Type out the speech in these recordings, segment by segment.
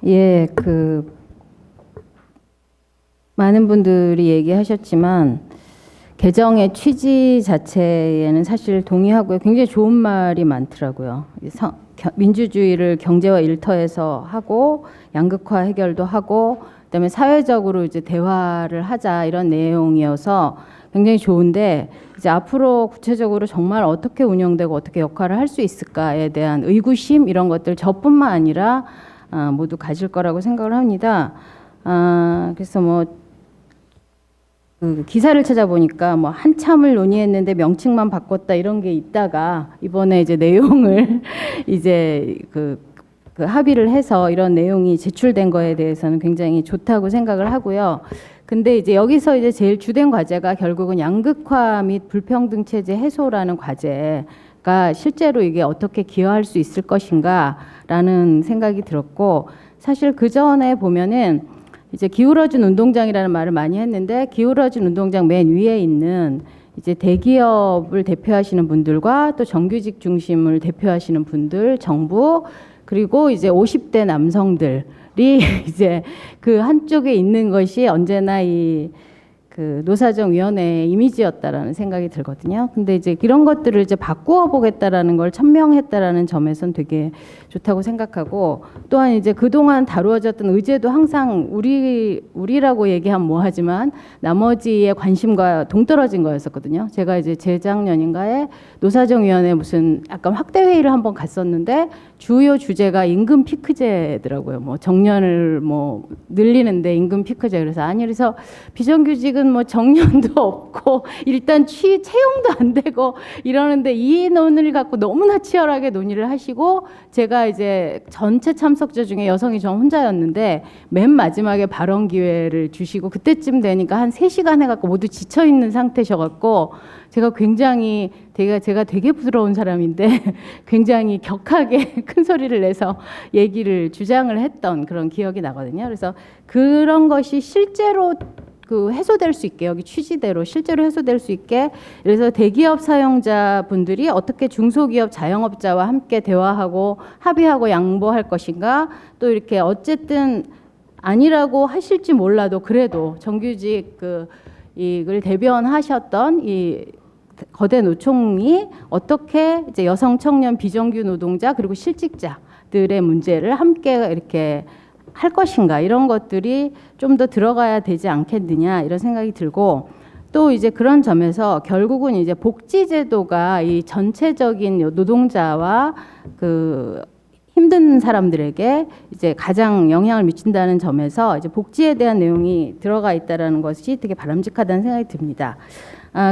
예, 많은 분들이 얘기하셨지만 개정의 취지 자체에는 사실 동의하고요. 굉장히 좋은 말이 많더라고요. 민주주의를 경제와 일터에서 하고 양극화 해결도 하고 그다음에 사회적으로 이제 대화를 하자 이런 내용이어서 굉장히 좋은데 이제 앞으로 구체적으로 정말 어떻게 운영되고 어떻게 역할을 할 수 있을까에 대한 의구심 이런 것들 저뿐만 아니라 모두 가질 거라고 생각을 합니다. 그래서 그 기사를 찾아보니까 한참을 논의했는데 명칭만 바꿨다 이런 게 있다가 이번에 이제 내용을 이제 그 합의를 해서 이런 내용이 제출된 거에 대해서는 굉장히 좋다고 생각을 하고요. 근데 이제 여기서 이제 제일 주된 과제가 결국은 양극화 및 불평등 체제 해소라는 과제가 실제로 이게 어떻게 기여할 수 있을 것인가라는 생각이 들었고, 사실 그 전에 보면은 이제 기울어진 운동장이라는 말을 많이 했는데, 기울어진 운동장 맨 위에 있는 이제 대기업을 대표하시는 분들과 또 정규직 중심을 대표하시는 분들, 정부, 그리고 이제 50대 남성들이 이제 그 한쪽에 있는 것이 언제나 그 노사정위원회의 이미지였다라는 생각이 들거든요. 근데 이제 이런 것들을 이제 바꾸어 보겠다라는 걸 천명했다라는 점에선 되게 좋다고 생각하고, 또한 이제 그동안 다루어졌던 의제도 항상 우리라고 얘기하면 뭐하지만 나머지의 관심과 동떨어진 거였었거든요. 제가 이제 재작년인가에 노사정위원회 무슨 약간 확대 회의를 한번 갔었는데 주요 주제가 임금 피크제더라고요. 정년을 늘리는데 임금 피크제. 그래서 아니, 그래서 비정규직은 정년도 없고 일단 채용도 안 되고 이러는데 이 논의를 갖고 너무나 치열하게 논의를 하시고, 제가 이제 전체 참석자 중에 여성이 저 혼자였는데 맨 마지막에 발언 기회를 주시고, 그때쯤 되니까 한 3시간 해갖고 모두 지쳐있는 상태셔갖고 제가 제가 되게 부드러운 사람인데 굉장히 격하게 큰 소리를 내서 주장을 했던 그런 기억이 나거든요. 그래서 그런 것이 실제로 해소될 수 있게, 여기 취지대로 실제로 해소될 수 있게, 그래서 대기업 사용자분들이 어떻게 중소기업 자영업자와 함께 대화하고 합의하고 양보할 것인가, 또 이렇게 어쨌든 아니라고 하실지 몰라도 그래도 정규직 이걸 대변하셨던 이 거대 노총이 어떻게 이제 여성, 청년, 비정규 노동자 그리고 실직자들의 문제를 함께 이렇게 할 것인가, 이런 것들이 좀 더 들어가야 되지 않겠느냐 이런 생각이 들고, 또 이제 그런 점에서 결국은 이제 복지제도가 이 전체적인 노동자와 힘든 사람들에게 이제 가장 영향을 미친다는 점에서 이제 복지에 대한 내용이 들어가 있다라는 것이 되게 바람직하다는 생각이 듭니다.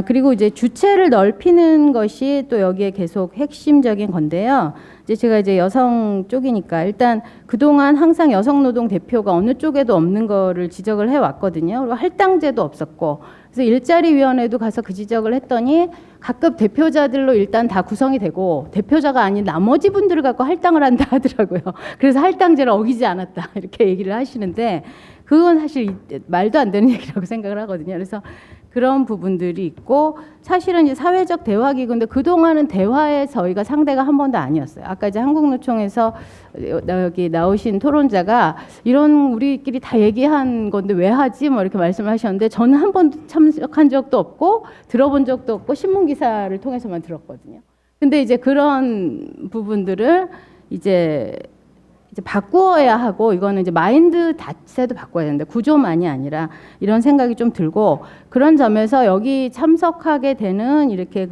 그리고 이제 주체를 넓히는 것이 또 여기에 계속 핵심적인 건데요. 제가 이제 여성 쪽이니까 일단 그동안 항상 여성 노동 대표가 어느 쪽에도 없는 거를 지적을 해왔거든요. 그리고 할당제도 없었고, 그래서 일자리위원회도 가서 그 지적을 했더니 각급 대표자들로 일단 다 구성이 되고 대표자가 아닌 나머지 분들을 갖고 할당을 한다 하더라고요. 그래서 할당제를 어기지 않았다 이렇게 얘기를 하시는데, 그건 사실 말도 안 되는 얘기라고 생각을 하거든요. 그래서 그런 부분들이 있고, 사실은 이제 사회적 대화기구인데 그동안은 대화에 저희가 상대가 한 번도 아니었어요. 아까 이제 한국노총에서 여기 나오신 토론자가 이런 우리끼리 다 얘기한 건데 왜 하지? 이렇게 말씀하셨는데, 저는 한 번도 참석한 적도 없고 들어본 적도 없고 신문 기사를 통해서만 들었거든요. 근데 이제 그런 부분들을 이제 바꾸어야 하고, 이거는 이제 마인드 자체도 바꿔야 되는데 구조만이 아니라 이런 생각이 좀 들고, 그런 점에서 여기 참석하게 되는 이렇게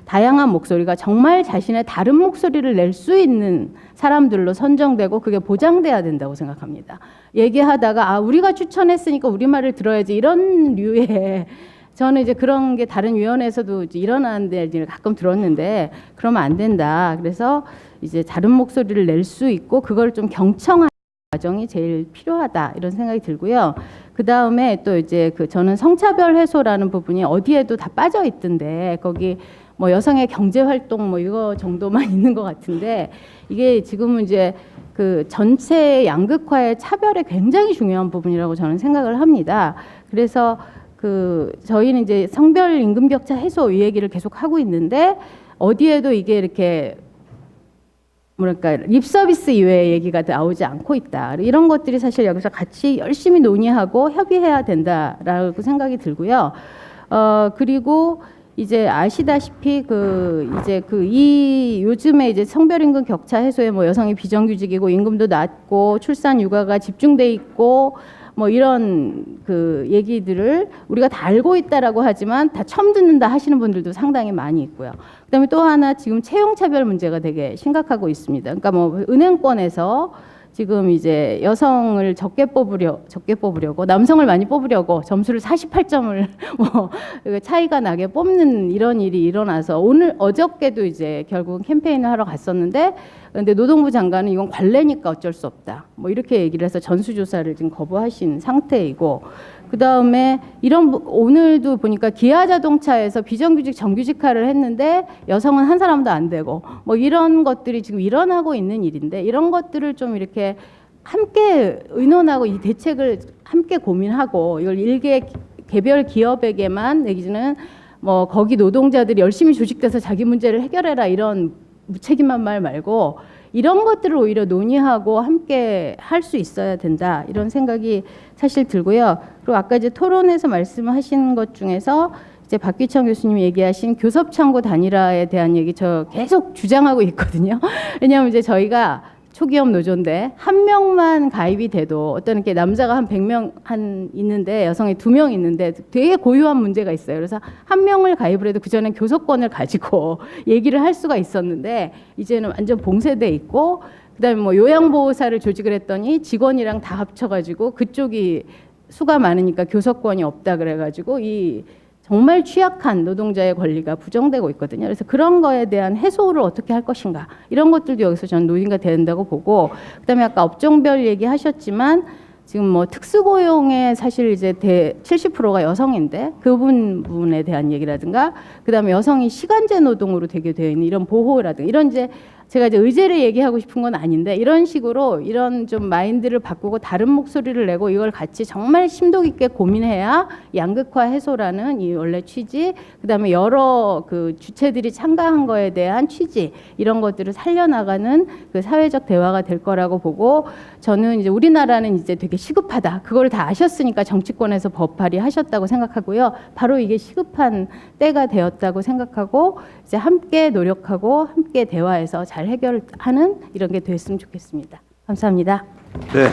다양한 목소리가 정말 자신의 다른 목소리를 낼 수 있는 사람들로 선정되고 그게 보장돼야 된다고 생각합니다. 얘기하다가 우리가 추천했으니까 우리 말을 들어야지 이런 류의, 저는 이제 그런 게 다른 위원회에서도 이제 일어나는 데 가끔 들었는데 그러면 안 된다. 그래서 이제 다른 목소리를 낼 수 있고 그걸 좀 경청하는 과정이 제일 필요하다 이런 생각이 들고요. 그 다음에 또 이제 저는 성차별 해소라는 부분이 어디에도 다 빠져 있던데, 거기 여성의 경제 활동 이거 정도만 있는 것 같은데, 이게 지금은 이제 전체 양극화의 차별에 굉장히 중요한 부분이라고 저는 생각을 합니다. 그래서 저희는 이제 성별 임금 격차 해소 이 얘기를 계속 하고 있는데, 어디에도 이게 이렇게 뭐랄까 립 서비스 이외의 얘기가 나오지 않고 있다. 이런 것들이 사실 여기서 같이 열심히 논의하고 협의해야 된다라고 생각이 들고요. 그리고 이제 아시다시피 이 요즘에 이제 성별 임금 격차 해소에 뭐 여성이 비정규직이고 임금도 낮고 출산 육아가 집중돼 있고 뭐 이런 그 얘기들을 우리가 다 알고 있다라고 하지만 다 처음 듣는다 하시는 분들도 상당히 많이 있고요. 그다음에 또 하나 지금 채용 차별 문제가 되게 심각하고 있습니다. 그러니까 뭐 은행권에서 지금 이제 여성을 적게 뽑으려고 남성을 많이 뽑으려고 점수를 48점을 뭐 차이가 나게 뽑는 이런 일이 일어나서 어저께도 이제 결국은 캠페인을 하러 갔었는데 근데 노동부 장관은 이건 관례니까 어쩔 수 없다. 뭐 이렇게 얘기를 해서 전수조사를 지금 거부하신 상태이고 그다음에 오늘도 보니까 기아자동차에서 비정규직 정규직화를 했는데 여성은 한 사람도 안 되고 뭐 이런 것들이 지금 일어나고 있는 일인데 이런 것들을 좀 이렇게 함께 의논하고 이 대책을 함께 고민하고 이걸 개별 기업에게만 내지는 뭐 거기 노동자들이 열심히 조직돼서 자기 문제를 해결해라 이런 무책임한 말 말고 이런 것들을 오히려 논의하고 함께 할 수 있어야 된다 이런 생각이 사실 들고요. 그리고 아까 이제 토론에서 말씀하신 것 중에서 이제 박규천 교수님이 얘기하신 교섭창구 단일화에 대한 얘기 저 계속 주장하고 있거든요. 왜냐하면 이제 저희가 초기업 노조인데 한 명만 가입이 돼도 어떤 이렇게 남자가 한 100명 있는데 여성이 2명 있는데 되게 고유한 문제가 있어요. 그래서 한 명을 가입을 해도 그 전에 교섭권을 가지고 얘기를 할 수가 있었는데 이제는 완전 봉쇄돼 있고 그다음에 뭐 요양보호사를 조직을 했더니 직원이랑 다 합쳐가지고 그쪽이 수가 많으니까 교섭권이 없다 그래가지고 이 정말 취약한 노동자의 권리가 부정되고 있거든요. 그래서 그런 거에 대한 해소를 어떻게 할 것인가 이런 것들도 여기서 저는 논의가 된다고 보고 그다음에 아까 업종별 얘기하셨지만 지금 뭐 특수고용의 사실 이제 70%가 여성인데 그 부분에 대한 얘기라든가 그다음에 여성이 시간제 노동으로 되게 되어 있는 이런 보호라든가 이런 이제 제가 이제 의제를 얘기하고 싶은 건 아닌데 이런 식으로 이런 좀 마인드를 바꾸고 다른 목소리를 내고 이걸 같이 정말 심도 깊게 고민해야 양극화 해소라는 이 원래 취지 그다음에 여러 그 주체들이 참가한 거에 대한 취지 이런 것들을 살려나가는 그 사회적 대화가 될 거라고 보고 저는 이제 우리나라는 이제 되게 시급하다 그걸 다 아셨으니까 정치권에서 법 발의하셨다고 생각하고요. 바로 이게 시급한 때가 되었다고 생각하고 이제 함께 노력하고 함께 대화해서 잘 해결하는 이런 게 됐으면 좋겠습니다. 감사합니다. 네.